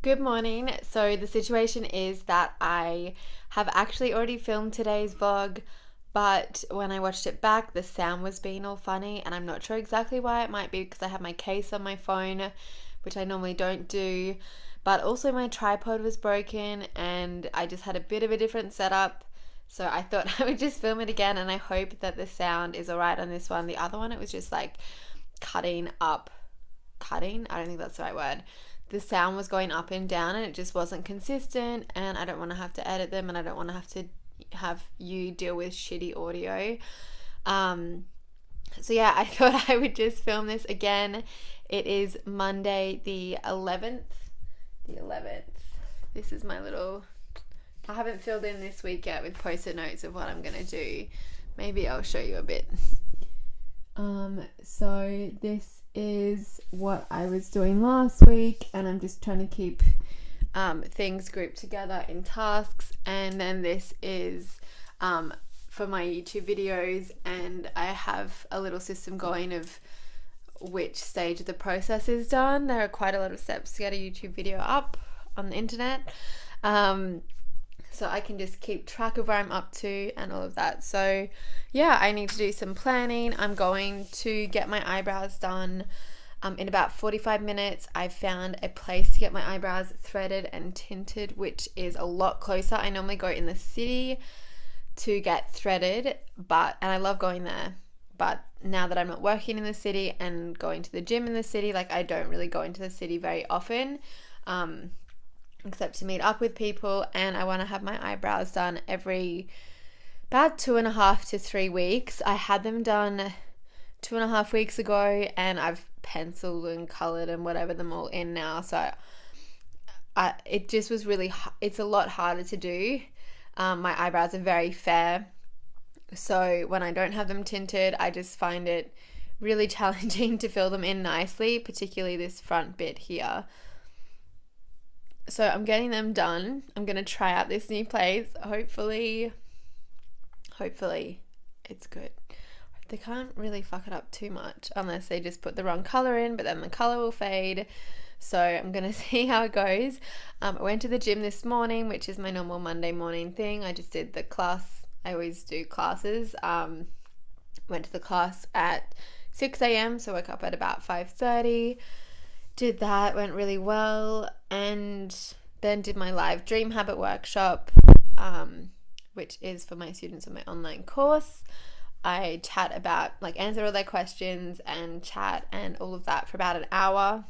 Good morning. So the situation is that I have actually already filmed today's vlog, but when I watched it back, the sound was being all funny, and I'm not sure exactly why. It might be because I have my case on my phone, which I normally don't do, but also my tripod was broken and I just had a bit of a different setup. So I thought I would just film it again, and I hope that the sound is alright on this one. The other one, it was just like cutting. I don't think that's the right word. The sound was going up and down and it just wasn't consistent, and I don't want to have to edit them, and I don't want to have you deal with shitty audio. So yeah, I thought I would just film this again. It is Monday the 11th. This is my little, I haven't filled in this week yet with post-it notes of what I'm going to do. Maybe I'll show you a bit. So this is what I was doing last week, and I'm just trying to keep things grouped together in tasks. And then this is for my YouTube videos, and I have a little system going of which stage of the process is done. There are quite a lot of steps to get a YouTube video up on the internet, so I can just keep track of where I'm up to and all of that. So yeah, I need to do some planning. I'm going to get my eyebrows done in about 45 minutes. I found a place to get my eyebrows threaded and tinted, which is a lot closer. I normally go in the city to get threaded, and I love going there. But now that I'm not working in the city and going to the gym in the city, like, I don't really go into the city very often, except to meet up with people. And I want to have my eyebrows done every about 2.5 to 3 weeks. I had them done 2.5 weeks ago, and I've penciled and colored and whatever them all in now. So it just was really, it's a lot harder to do. My eyebrows are very fair, so when I don't have them tinted, I just find it really challenging to fill them in nicely, particularly this front bit here. So I'm getting them done. I'm going to try out this new place. Hopefully it's good. They can't really fuck it up too much unless they just put the wrong color in, but then the color will fade. So I'm going to see how it goes. I went to the gym this morning, which is my normal Monday morning thing. I just did the class. I always do classes. Went to the class at 6 a.m. So I woke up at about 5:30. Did that, went really well, and then did my live dream habit workshop, which is for my students on my online course. I chat about, answer all their questions and chat and all of that for about an hour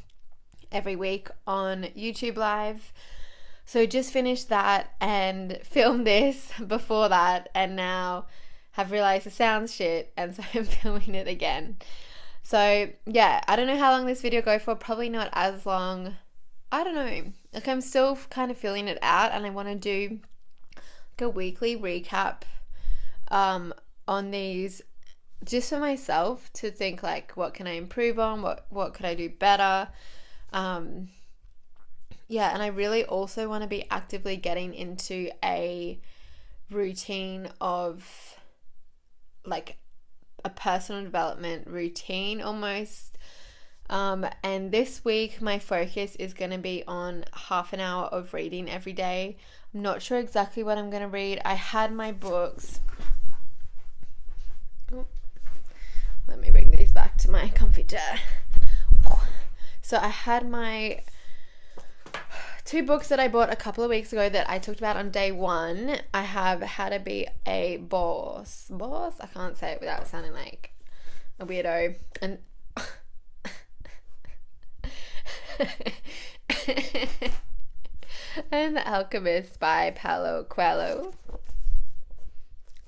every week on YouTube Live. So just finished that and filmed this before that, and now have realized the sound's shit, and so I'm filming it again. So yeah, I don't know how long this video go for. Probably not as long. I don't know. I'm still kind of feeling it out, and I want to do a weekly recap on these, just for myself to think, what can I improve on? What could I do better? Yeah, and I really also want to be actively getting into a routine of a personal development routine almost. And this week my focus is going to be on half an hour of reading every day. I'm not sure exactly what I'm going to read. I had my books. Let me bring these back to my comfy chair. So I had my 2 books that I bought a couple of weeks ago that I talked about on day 1. I have How to Be a Boss. I can't say it without sounding like a weirdo. And The Alchemist by Paulo Coelho.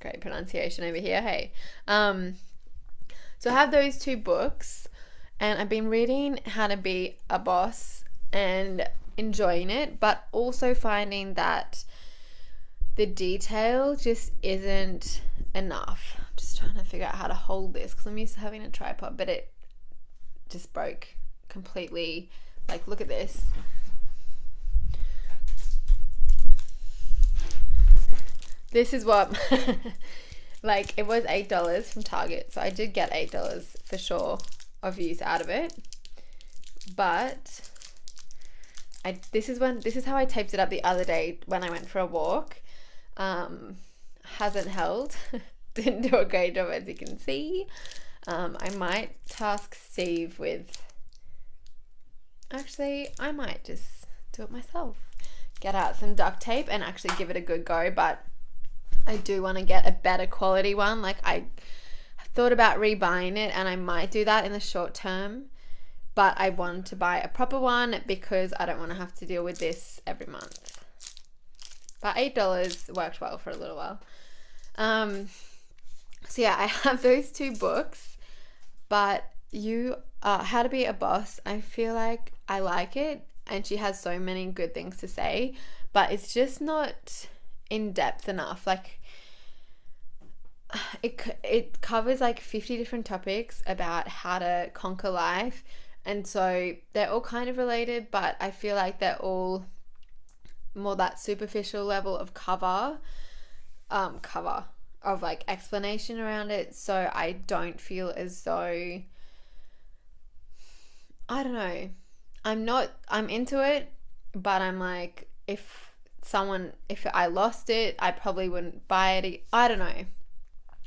Great pronunciation over here, hey. So I have those 2 books, and I've been reading How to Be a Boss and enjoying it, but also finding that the detail just isn't enough. I'm just trying to figure out how to hold this because I'm used to having a tripod, but it just broke completely. Look at this. This is what it was $8 from Target, so I did get $8 for sure of use out of it, but this is how I taped it up the other day when I went for a walk. Hasn't held. Didn't do a great job, as you can see. I might task Steve with, actually I might just do it myself, get out some duct tape and actually give it a good go. But I do want to get a better quality one. Like, I thought about rebuying it, and I might do that in the short term, but I want to buy a proper one because I don't want to have to deal with this every month. But $8 worked well for a little while. So yeah, I have those 2 books, but How to Be a Boss, I feel like I like it, and she has so many good things to say, but it's just not in depth enough. Like, it covers like 50 different topics about how to conquer life, and so they're all kind of related, but I feel like they're all more that superficial level of cover of like explanation around it. So I don't feel as though, I don't know, I'm into it, but I'm like, if I lost it, I probably wouldn't buy it. I don't know.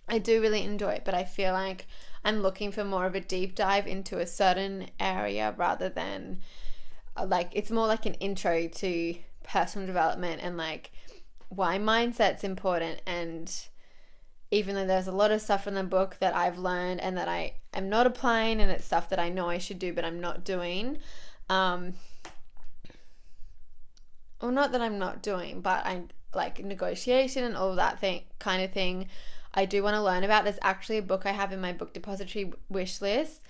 I do really enjoy it, but I feel like I'm looking for more of a deep dive into a certain area rather than like, it's more like an intro to personal development and like why mindset's important. And even though there's a lot of stuff in the book that I've learned and that I am not applying, and it's stuff that I know I should do but I'm not doing, or not that I'm not doing, but I'm like negotiation and all of that kind of thing I do want to learn about. There's actually a book I have in my book depository wish list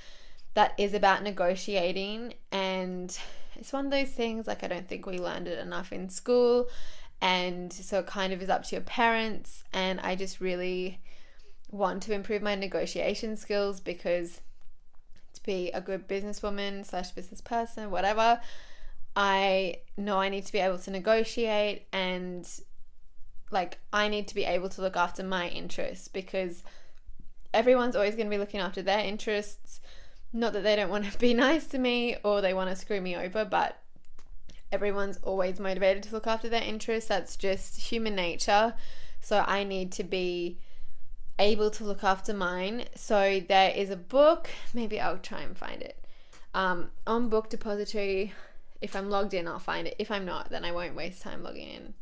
that is about negotiating, and it's one of those things, like, I don't think we learned it enough in school, and so it kind of is up to your parents. And I just really want to improve my negotiation skills, because to be a good businesswoman / business person, whatever, I know I need to be able to negotiate, and like, I need to be able to look after my interests, because everyone's always going to be looking after their interests. Not that they don't want to be nice to me or they want to screw me over, but everyone's always motivated to look after their interests. That's just human nature. So I need to be able to look after mine. So there is a book, maybe I'll try and find it, on book depository. If I'm logged in, I'll find it. If I'm not, then I won't waste time logging in.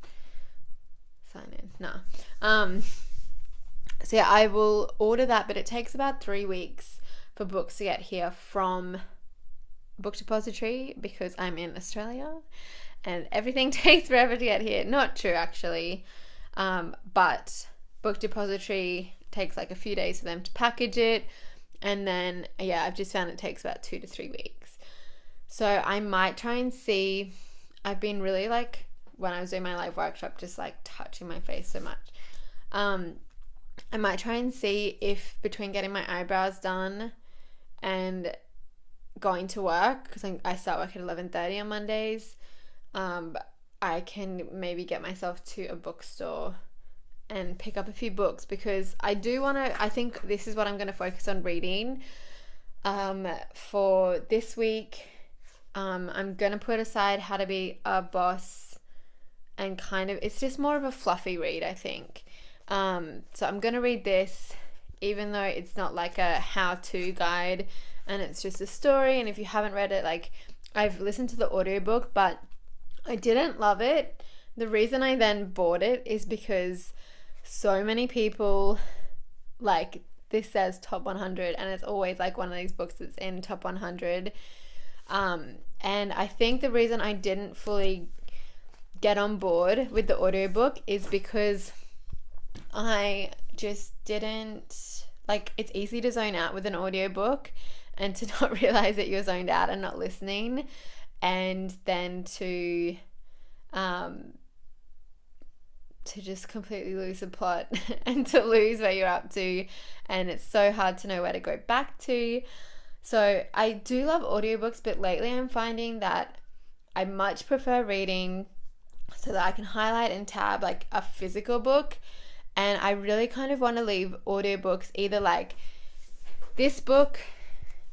Sign in. Nah. So yeah, I will order that, but it takes about 3 weeks for books to get here from book depository, because I'm in Australia and everything takes forever to get here. Not true, actually. But book depository takes like a few days for them to package it. And then, yeah, I've just found it takes about 2 to 3 weeks. So I might try and see. I've been really, like, when I was doing my live workshop, just like touching my face so much. I might try and see if between getting my eyebrows done and going to work, because I start work at 11:30 on Mondays, I can maybe get myself to a bookstore and pick up a few books, because I do want to, I think this is what I'm going to focus on reading for this week. I'm going to put aside How to Be a Boss, and kind of, it's just more of a fluffy read, I think. So I'm going to read this, even though it's not like a how-to guide and it's just a story. And if you haven't read it, like, I've listened to the audiobook, but I didn't love it. The reason I then bought it is because so many people, like, this says top 100, and it's always like one of these books that's in top 100. And I think the reason I didn't fully get on board with the audiobook is because I just didn't, like, it's easy to zone out with an audiobook and to not realize that you're zoned out and not listening, and then to just completely lose the plot and to lose where you're up to, and it's so hard to know where to go back to. So I do love audiobooks, but lately I'm finding that I much prefer reading so that I can highlight and tab like a physical book. And I really kind of want to leave audiobooks either like this book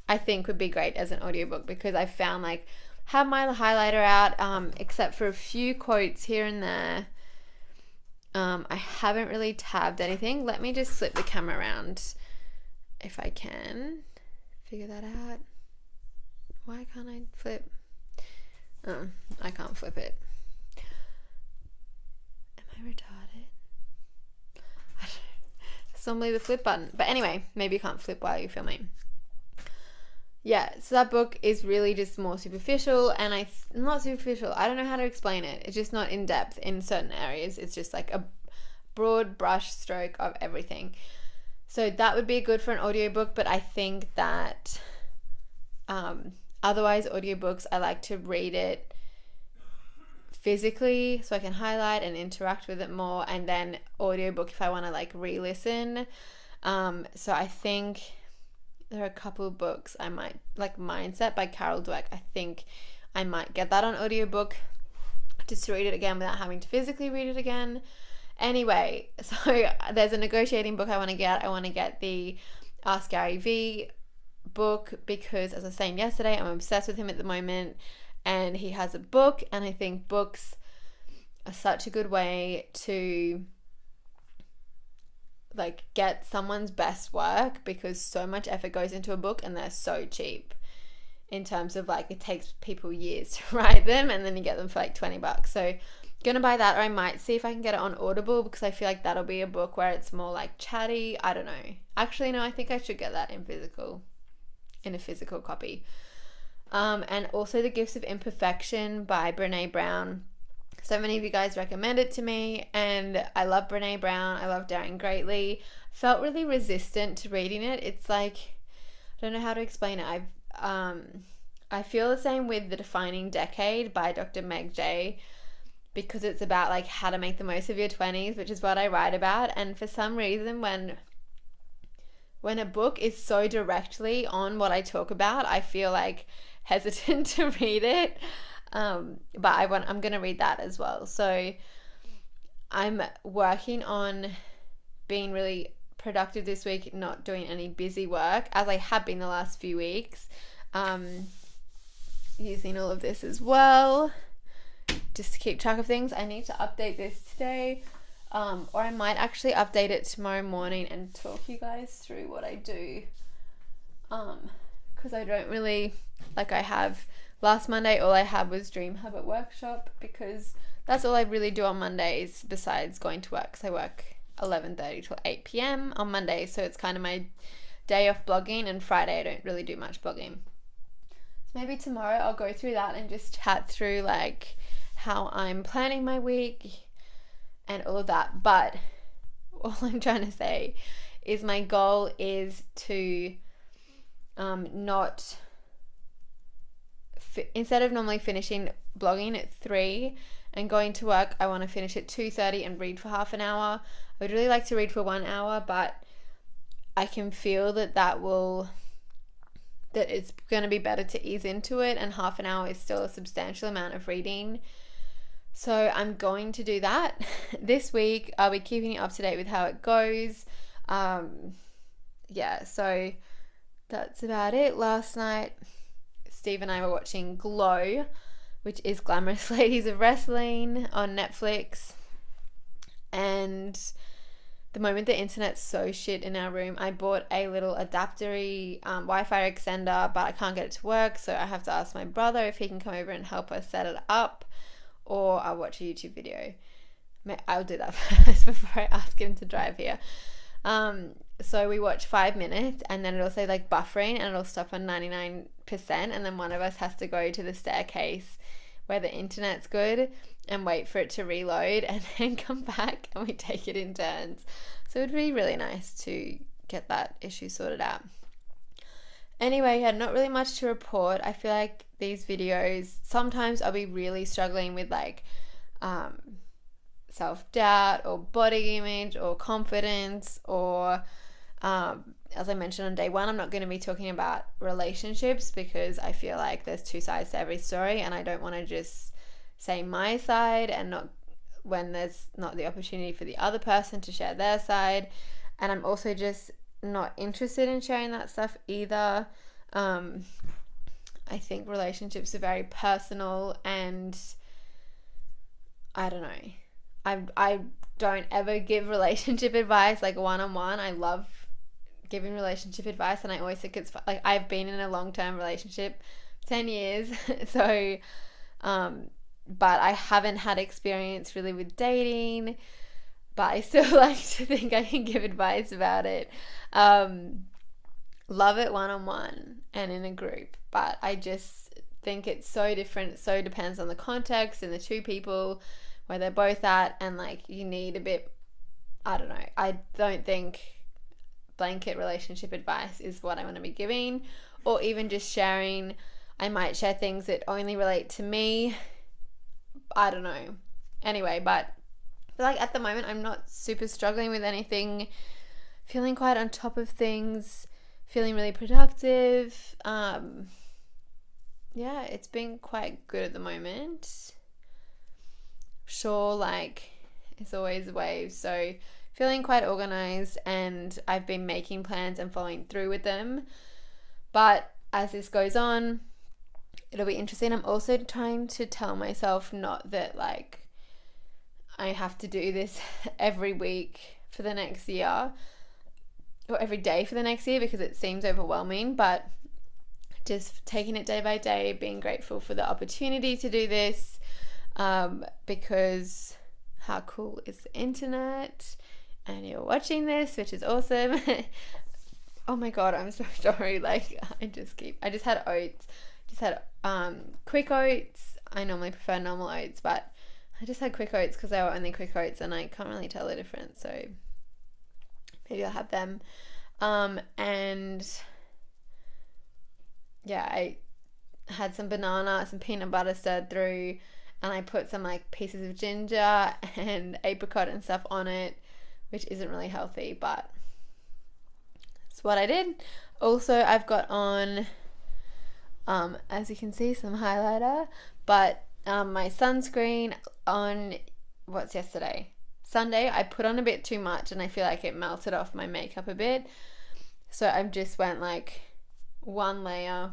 I think would be great as an audiobook, because I found like have my highlighter out, except for a few quotes here and there. I haven't really tabbed anything. Let me just flip the camera around if I can figure that out. Why can't I flip? Oh, I can't flip it. Am I retarded? I don't know. It's normally the flip button. But anyway, maybe you can't flip while you're filming. Yeah, so that book is really just more superficial, and not superficial, I don't know how to explain it. It's just not in depth in certain areas. It's just like a broad brush stroke of everything. So that would be good for an audiobook, but I think that otherwise audiobooks, I like to read it physically so I can highlight and interact with it more, and then audiobook if I want to like re-listen. So I think there are a couple of books I might, like Mindset by Carol Dweck, I think I might get that on audiobook just to read it again without having to physically read it again. Anyway, so there's a negotiating book I want to get. I want to get the Ask Gary V book because, as I was saying yesterday, I'm obsessed with him at the moment, and he has a book, and I think books are such a good way to like get someone's best work, because so much effort goes into a book and they're so cheap in terms of like it takes people years to write them, and then you get them for like $20. So gonna buy that, or I might see if I can get it on Audible, because I feel like that'll be a book where it's more like chatty. I don't know. Actually, no, I think I should get that in a physical copy. And also The Gifts of Imperfection by Brené Brown. So many of you guys recommend it to me, and I love Brené Brown. I love Daring Greatly. Felt really resistant to reading it. It's like, I don't know how to explain it. I feel the same with The Defining Decade by Dr. Meg Jay, because it's about like how to make the most of your 20s, which is what I write about. And for some reason, when a book is so directly on what I talk about, I feel like hesitant to read it. But I'm going to read that as well. So I'm working on being really productive this week, not doing any busy work, as I have been the last few weeks. Using all of this as well, just to keep track of things. I need to update this today, or I might actually update it tomorrow morning and talk you guys through what I do. Because I don't really, like, I have last Monday, all I had was Dream Habit Workshop, because that's all I really do on Mondays besides going to work, because I work 11:30 till 8 p.m. on Monday, so it's kind of my day off blogging, and Friday I don't really do much blogging. So maybe tomorrow I'll go through that and just chat through like how I'm planning my week and all of that. But all I'm trying to say is my goal is to instead of normally finishing blogging at 3 and going to work, I want to finish at 2:30 and read for half an hour. I would really like to read for 1 hour, but I can feel that it's going to be better to ease into it, and half an hour is still a substantial amount of reading. So I'm going to do that this week. I'll be keeping you up to date with how it goes. Yeah, so that's about it. Last night, Steve and I were watching Glow, which is Glamorous Ladies of Wrestling on Netflix. And the moment the internet's so shit in our room, I bought a little adaptery Wi-Fi extender, but I can't get it to work, so I have to ask my brother if he can come over and help us set it up, or I'll watch a YouTube video. I'll do that first before I ask him to drive here. So we watch 5 minutes, and then it'll say like buffering, and it'll stop on 99%, and then one of us has to go to the staircase where the internet's good and wait for it to reload, and then come back, and we take it in turns. So it'd be really nice to get that issue sorted out. Anyway, yeah, not really much to report. I feel like these videos, sometimes I'll be really struggling with like self-doubt or body image or confidence, or as I mentioned on day 1, I'm not going to be talking about relationships, because I feel like there's 2 sides to every story, and I don't want to just say my side and not when there's not the opportunity for the other person to share their side. And I'm also just not interested in sharing that stuff either. I I think relationships are very personal, and I don't know. I don't ever give relationship advice like one-on-one. I love giving relationship advice, and I always think it's like, I've been in a long-term relationship 10 years so but I haven't had experience really with dating, but I still like to think I can give advice about it. Love it one-on-one and in a group, but I just think it's so different. It so depends on the context and the two people where they're both at, and like you need a bit, I don't know. I don't think blanket relationship advice is what I want to be giving, or even just sharing. I might share things that only relate to me. I don't know. Anyway, but I feel like at the moment I'm not super struggling with anything, feeling quite on top of things, feeling really productive. Yeah, it's been quite good at the moment. Sure, like it's always waves, so feeling quite organized, and I've been making plans and following through with them. But as this goes on, it'll be interesting. I'm also trying to tell myself not that like I have to do this every week for the next year or every day for the next year, because it seems overwhelming, but just taking it day by day, being grateful for the opportunity to do this, because how cool is the internet, and you're watching this, which is awesome. Oh my god, I'm so sorry. Like I just had oats. Just had quick oats. I normally prefer normal oats, but I just had quick oats because they were only quick oats and I can't really tell the difference, so maybe I'll have them. And yeah, I had some banana, some peanut butter stirred through, and I put some like pieces of ginger and apricot and stuff on it, which isn't really healthy, but it's what I did. Also, I've got on as you can see, some highlighter, but my sunscreen on, what's yesterday? Sunday, I put on a bit too much and I feel like it melted off my makeup a bit, so I just went like one layer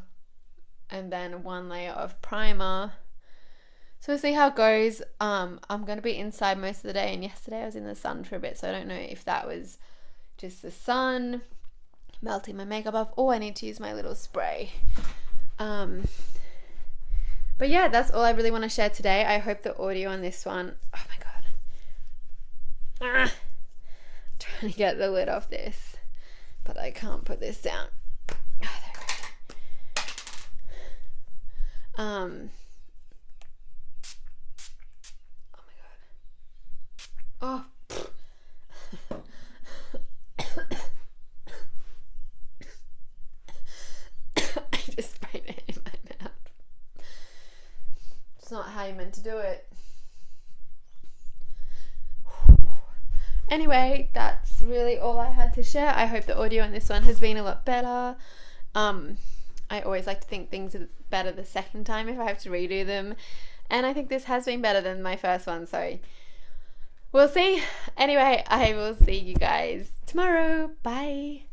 and then one layer of primer. So we'll see how it goes. I'm going to be inside most of the day, and yesterday I was in the sun for a bit, so I don't know if that was just the sun melting my makeup off, or I need to use my little spray. But yeah, that's all I really want to share today. I hope the audio on this one, oh my god, I'm trying to get the lid off this, but I can't put this down. Oh, there we go. Oh my god. Oh. I just sprayed it in my mouth. It's not how you meant to do it. Anyway, that's really all I had to share. I hope the audio on this one has been a lot better. I always like to think things are better the second time if I have to redo them, and I think this has been better than my first one, so we'll see. Anyway, I will see you guys tomorrow. Bye.